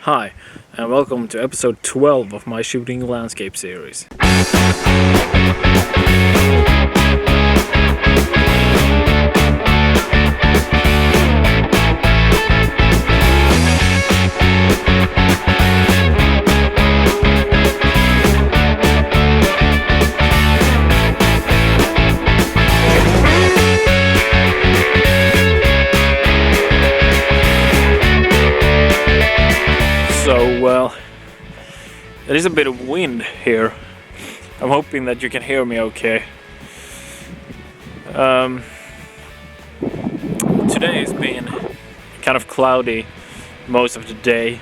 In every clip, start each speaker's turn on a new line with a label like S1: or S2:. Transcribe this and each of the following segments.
S1: Hi, and welcome to episode 12 of my shooting landscape series. Well, there is a bit of wind here. I'm hoping that you can hear me okay. Today has been kind of cloudy most of the day,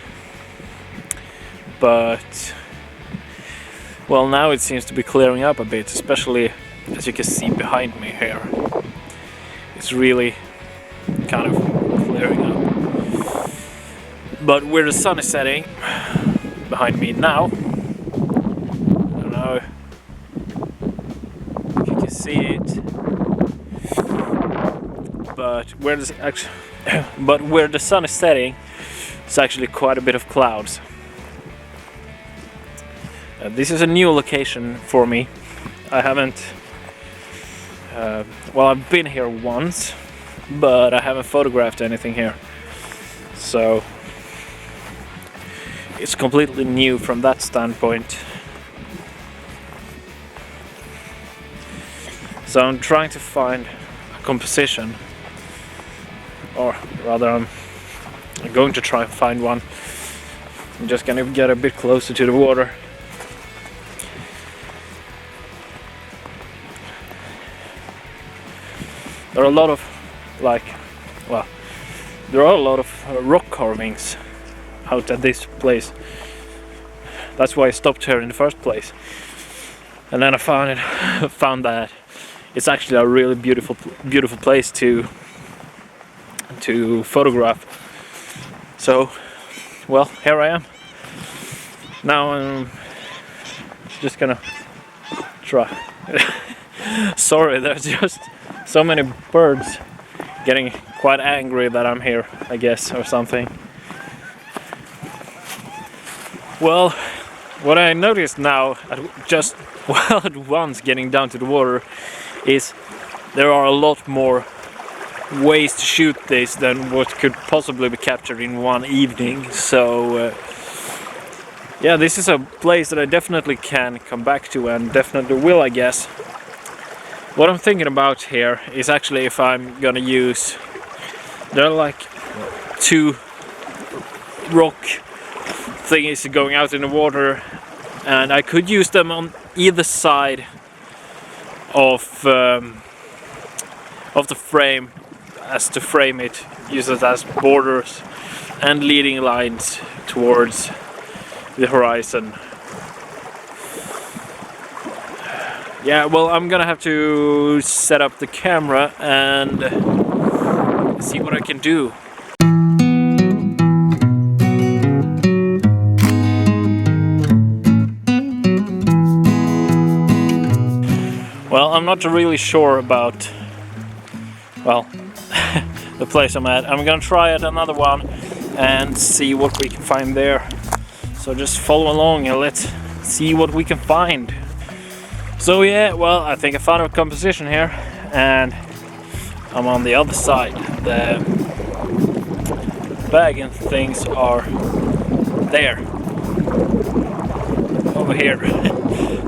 S1: but well, now it seems to be clearing up a bit, especially as you can see behind me here. It's really kind of clearing up. But where the sun is setting behind me now, I don't know if you can see it, but where the sun is setting, it's actually quite a bit of clouds. This is a new location for me. I haven't, well, I've been here once, but I haven't photographed anything here, so it's completely new from that standpoint. So I'm trying to find a composition, or rather I'm going to try and find one. I'm just gonna get a bit closer to the water. There are a lot of rock carvings out at this place. That's why I stopped here in the first place. And then I found that it's actually a really beautiful place to photograph. So, well, here I am. Now I'm just gonna try. Sorry, there's just so many birds getting quite angry that I'm here, I guess, or something. Well, what I noticed now, at once getting down to the water, is there are a lot more ways to shoot this than what could possibly be captured in one evening. So, yeah, this is a place that I definitely can come back to, and definitely will, I guess. What I'm thinking about here is actually if I'm gonna use, there are like two rock thingies going out in the water, and I could use them on either side of the frame, as to frame it, use it as borders and leading lines towards the horizon. Yeah, well, I'm gonna have to set up the camera and see what I can do. Well, I'm not really sure about, well, the place I'm at. I'm gonna try at another one and see what we can find there. So just follow along and let's see what we can find. So yeah, well, I think I found a composition here, and I'm on the other side. The bag and things are there, over here.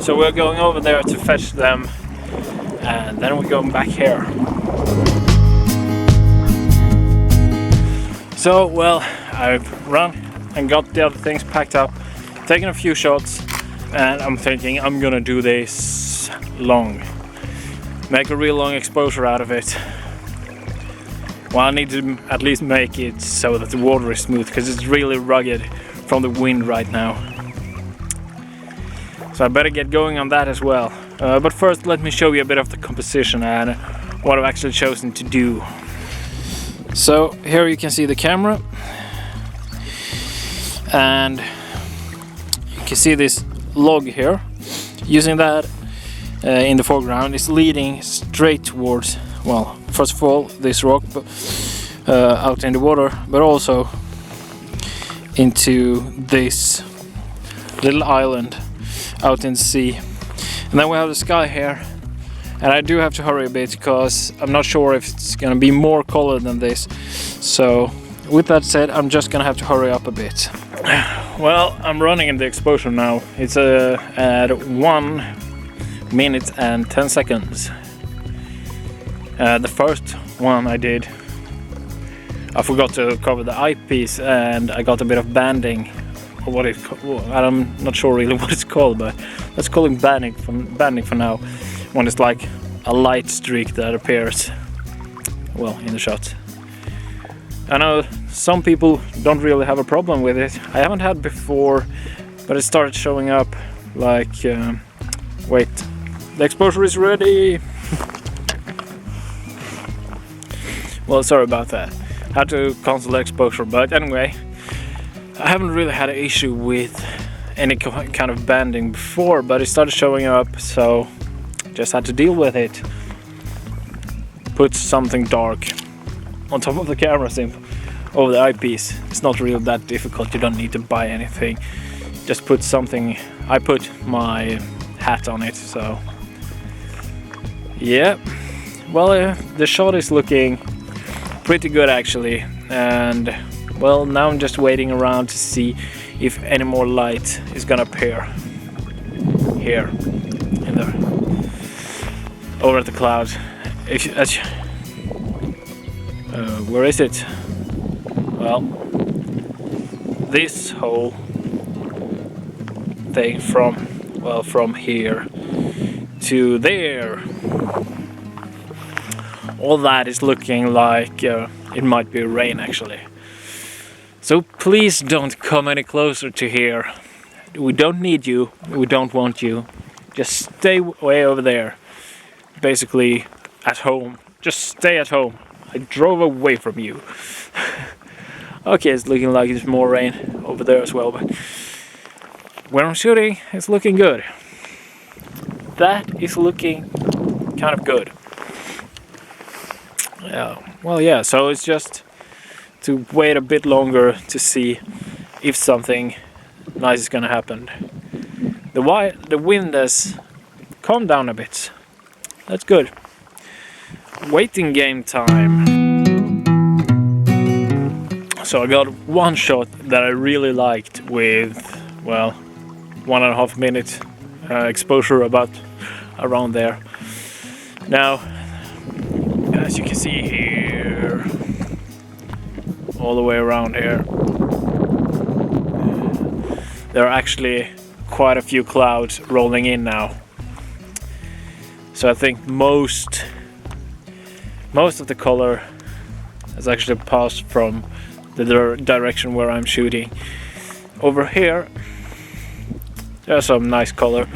S1: So we're going over there to fetch them, and then we're going back here. So, well, I've run and got the other things packed up, taken a few shots, and I'm thinking I'm gonna do this long. Make a real long exposure out of it. Well, I need to at least make it so that the water is smooth, because it's really rugged from the wind right now. So I better get going on that as well. But first, let me show you a bit of the composition and what I've actually chosen to do. So here you can see the camera, and you can see this log here. Using that in the foreground is leading straight towards, well, first of all this rock out in the water, but also into this little island out in the sea. And then we have the sky here. And I do have to hurry a bit because I'm not sure if it's gonna be more color than this. So with that said, I'm just gonna have to hurry up a bit. Well, I'm running in the exposure now. It's at 1 minute and 10 seconds. The first one I did, I forgot to cover the eyepiece and I got a bit of banding. Or what it's called. I'm not sure really what it's called, but let's call it banding for now. When it's like a light streak that appears, well, in the shot. I know some people don't really have a problem with it. I haven't had before, but it started showing up like, wait, the exposure is ready. Well, sorry about that. I had to cancel the exposure, but anyway, I haven't really had an issue with any kind of banding before, but it started showing up, so just had to deal with it. Put something dark on top of the camera over the eyepiece. It's not really that difficult, you don't need to buy anything. Just put something, I put my hat on it, so yeah. Well, the shot is looking pretty good actually, and well, now I'm just waiting around to see if any more light is gonna appear here in the over at the cloud. Where is it? Well, this whole thing from here to there, all that is looking like it might be rain actually. So please don't come any closer to here. We don't need you, we don't want you. Just stay way over there. Basically at home. Just stay at home. I drove away from you. Okay, it's looking like there's more rain over there as well, but where I'm shooting, it's looking good. That is looking kind of good. Well, yeah, so it's just to wait a bit longer to see if something nice is gonna happen. The wind has calmed down a bit. That's good. Waiting game time. So I got one shot that I really liked with, well, 1.5 minute exposure, about around there. Now, as you can see here, all the way around here, there are actually quite a few clouds rolling in now. So I think most of the color has actually passed from the direction where I'm shooting. Over here, there's some nice color.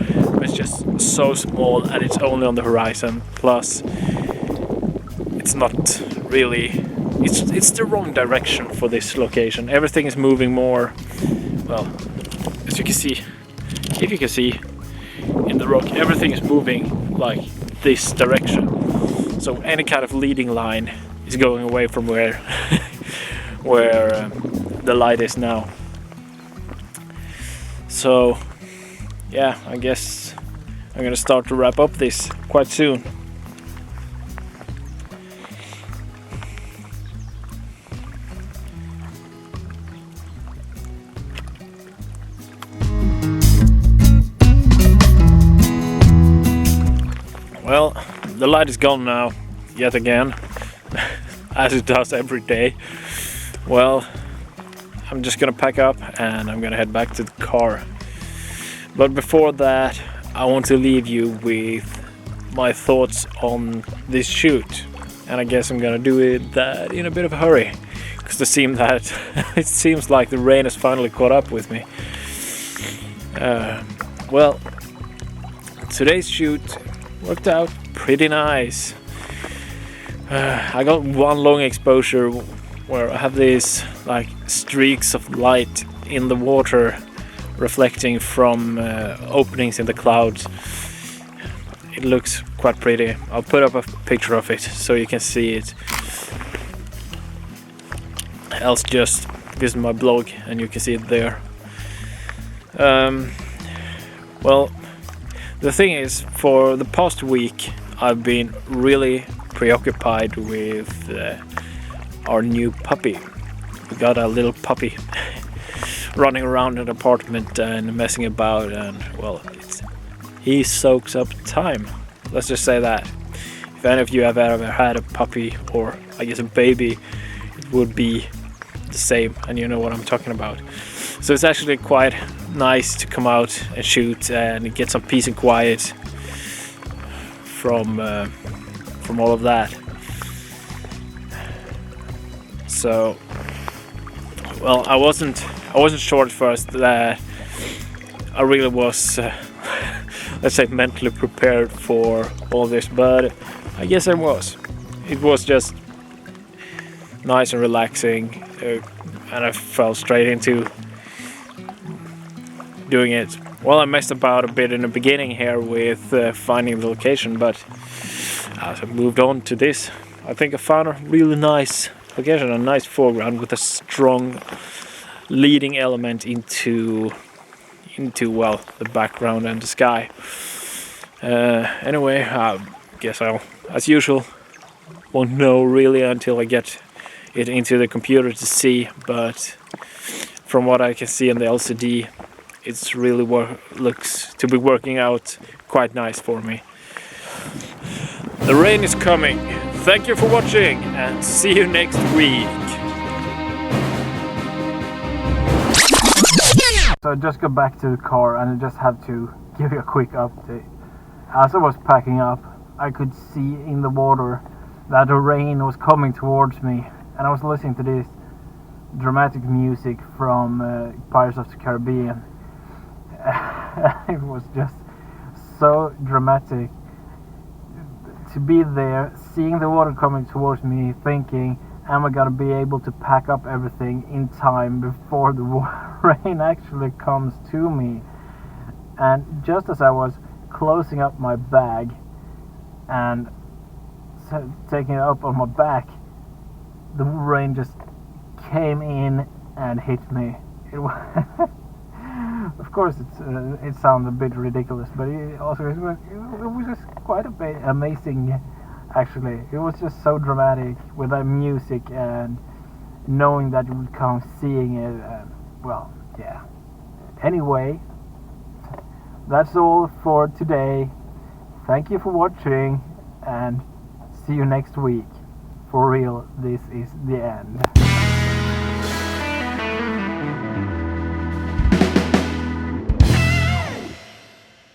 S1: It's just so small and it's only on the horizon. Plus, it's not really. It's the wrong direction for this location. Everything is moving more. Well, as you can see, if you can see in the rock, everything is moving like this direction. So any kind of leading line is going away from where the light is now. So yeah, I guess I'm gonna start to wrap up this quite soon. Well, the light is gone now, yet again, as it does every day. Well, I'm just gonna pack up and I'm gonna head back to the car. But before that, I want to leave you with my thoughts on this shoot. And I guess I'm gonna do that in a bit of a hurry, because it seems like the rain has finally caught up with me. Well, today's shoot worked out pretty nice. I got one long exposure where I have these like streaks of light in the water reflecting from openings in the clouds. It looks quite pretty. I'll put up a picture of it so you can see it. Else just visit my blog and you can see it there. Well, the thing is, for the past week I've been really preoccupied with our new puppy. We got a little puppy running around an apartment and messing about, and well, he soaks up time. Let's just say that. If any of you have ever had a puppy, or I guess a baby, it would be the same, and you know what I'm talking about. So it's actually quite nice to come out and shoot and get some peace and quiet from all of that. So, well, I wasn't sure at first that I really was, let's say, mentally prepared for all this, but I guess I was. It was just nice and relaxing, and I fell straight into doing it. Well, I messed about a bit in the beginning here with finding the location, but as I moved on to this, I think I found a really nice location, a nice foreground with a strong leading element into well, the background and the sky. Anyway, I guess I'll, as usual, won't know really until I get it into the computer to see, but from what I can see in the LCD, it's really looks to be working out quite nice for me. The rain is coming. Thank you for watching and see you next week. So I just got back to the car and I just had to give you a quick update. As I was packing up, I could see in the water that the rain was coming towards me, and I was listening to this dramatic music from Pirates of the Caribbean. It was just so dramatic to be there, seeing the water coming towards me, thinking, am I gonna be able to pack up everything in time before the rain actually comes to me? And just as I was closing up my bag and taking it up on my back, the rain just came in and hit me. It was of course, it sounds a bit ridiculous, but it was just quite a bit amazing, actually. It was just so dramatic with that music and knowing that you would come, seeing it, and, well, yeah. Anyway, that's all for today. Thank you for watching, and see you next week. For real, this is the end.